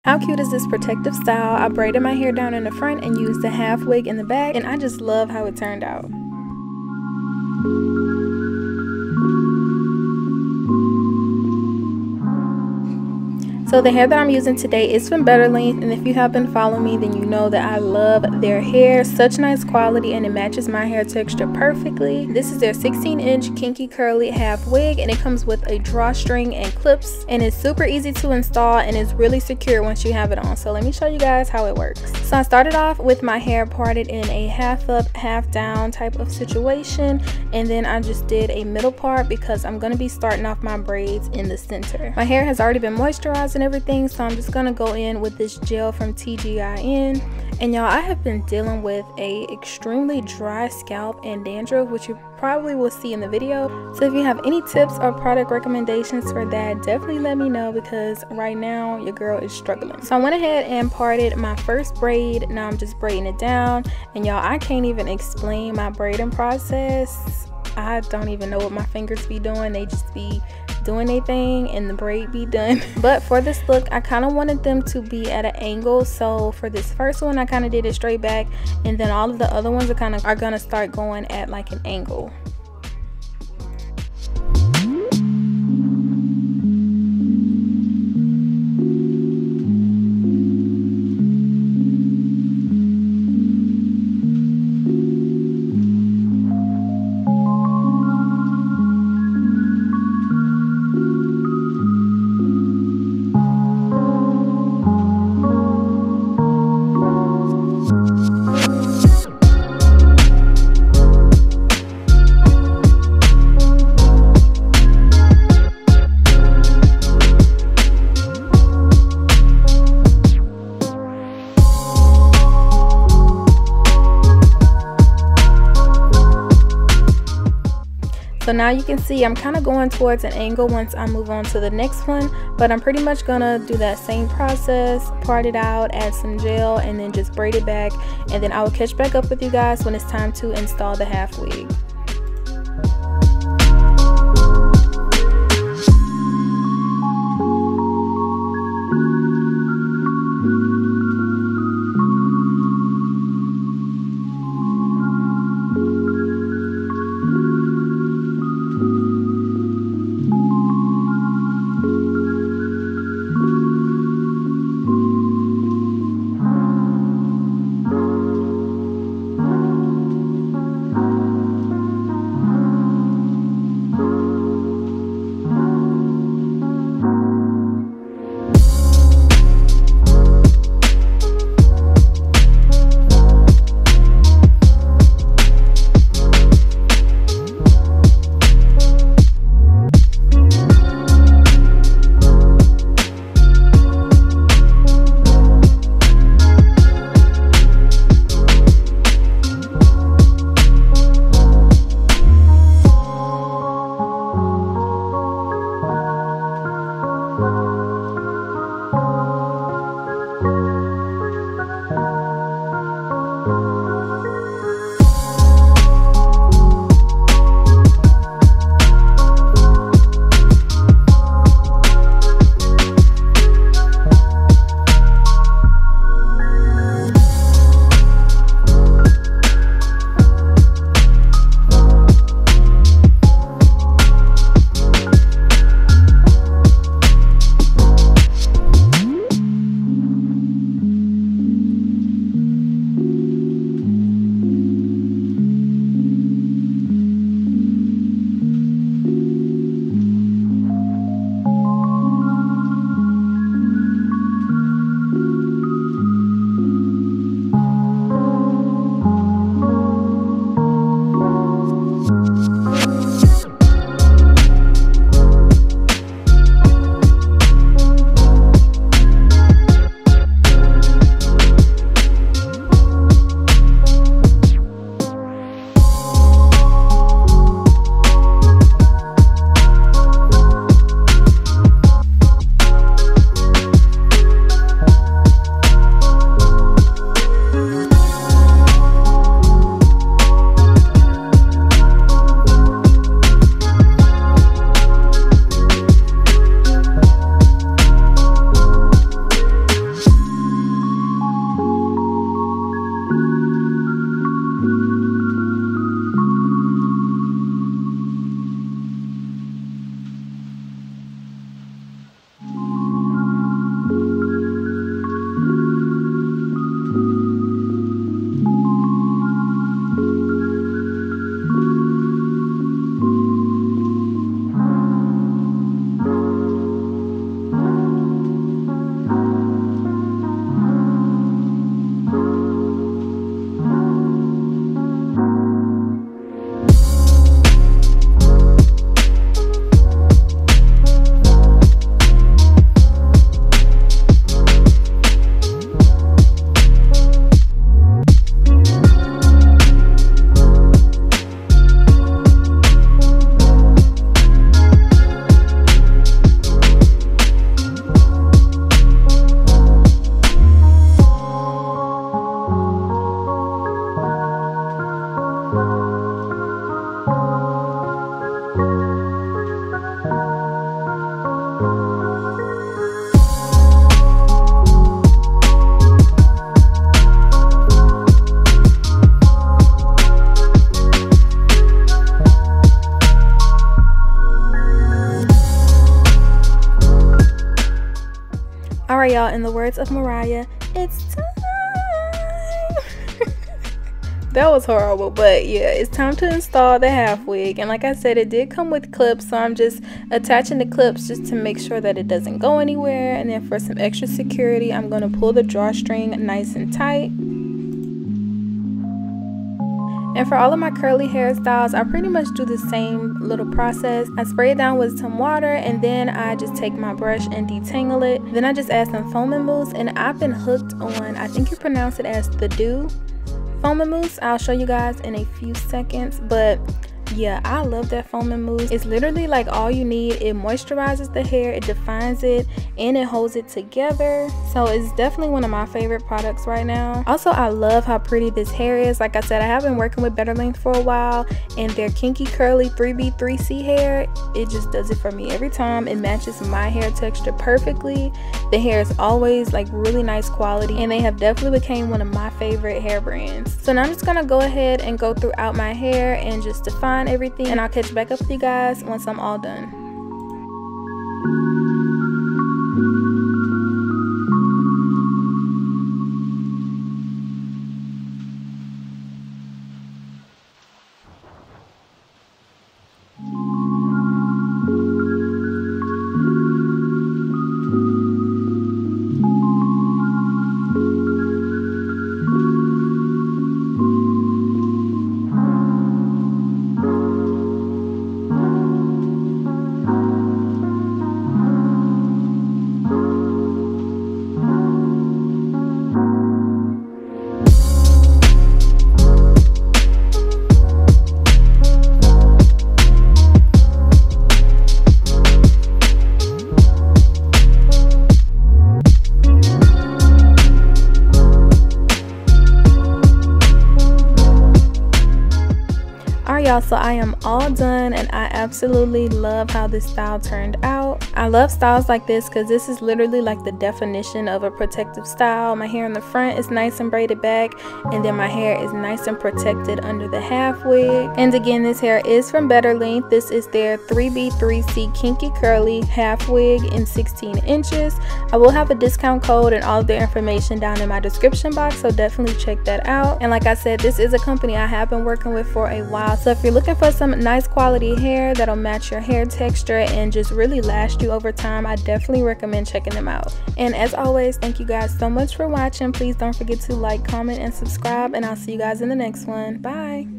How cute is this protective style? I braided my hair down in the front and used the half wig in the back, and I just love how it turned out. So the hair that I'm using today is from Better Length, and if you have been following me, then you know that I love their hair. Such nice quality, and it matches my hair texture perfectly. This is their 16-inch Kinky Curly Half Wig, and it comes with a drawstring and clips, and it's super easy to install, and it's really secure once you have it on. So let me show you guys how it works. So I started off with my hair parted in a half up, half down type of situation, and then I just did a middle part because I'm going to be starting off my braids in the center. My hair has already been moisturized and everything, so I'm just gonna go in with this gel from TGIN. And y'all, I have been dealing with a extremely dry scalp and dandruff, which you probably will see in the video. So if you have any tips or product recommendations for that, definitely let me know, because right now your girl is struggling. So I went ahead and parted my first braid. Now I'm just braiding it down, and y'all, I can't even explain my braiding process. I don't even know what my fingers be doing. They just be doing their thing and the braid be done. But for this look, I kind of wanted them to be at an angle. So for this first one, I kind of did it straight back, and then all of the other ones are gonna start going at like an angle. So now you can see I'm kind of going towards an angle once I move on to the next one, but I'm pretty much gonna do that same process, part it out, add some gel, and then just braid it back, and then I will catch back up with you guys when it's time to install the half wig. y'all, in the words of Mariah, it's time. That was horrible, but yeah, it's time to install the half wig. And like I said, it did come with clips, so I'm just attaching the clips just to make sure that it doesn't go anywhere. And then for some extra security, I'm going to pull the drawstring nice and tight. And for all of my curly hairstyles, I pretty much do the same little process. I spray it down with some water, and then I just take my brush and detangle it. Then I just add some foaming mousse, and I've been hooked on, I think you pronounce it as the dew foaming mousse. I'll show you guys in a few seconds, but yeah, I love that foaming mousse. It's literally like all you need. It moisturizes the hair, it defines it, and it holds it together. So it's definitely one of my favorite products right now. Also, I love how pretty this hair is. Like I said, I have been working with Better Length for a while, and their Kinky Curly 3B3C hair, it just does it for me every time. It matches my hair texture perfectly. The hair is always like really nice quality, and they have definitely became one of my favorite hair brands. So now I'm just gonna go ahead and go throughout my hair and just define everything, and I'll catch back up with you guys once I'm all done. Y'all, so I am all done, and I absolutely love how this style turned out. I love styles like this because this is literally like the definition of a protective style. My hair in the front is nice and braided back, and then my hair is nice and protected under the half wig. And again, this hair is from Better Length. This is their 3B3C Kinky Curly Half Wig in 16 inches. I will have a discount code and all of their information down in my description box, so definitely check that out. And like I said, this is a company I have been working with for a while, so if you're looking for some nice quality hair that'll match your hair texture and just really last you over time, I definitely recommend checking them out. And as always, thank you guys so much for watching. Please don't forget to like, comment, and subscribe, and I'll see you guys in the next one. Bye.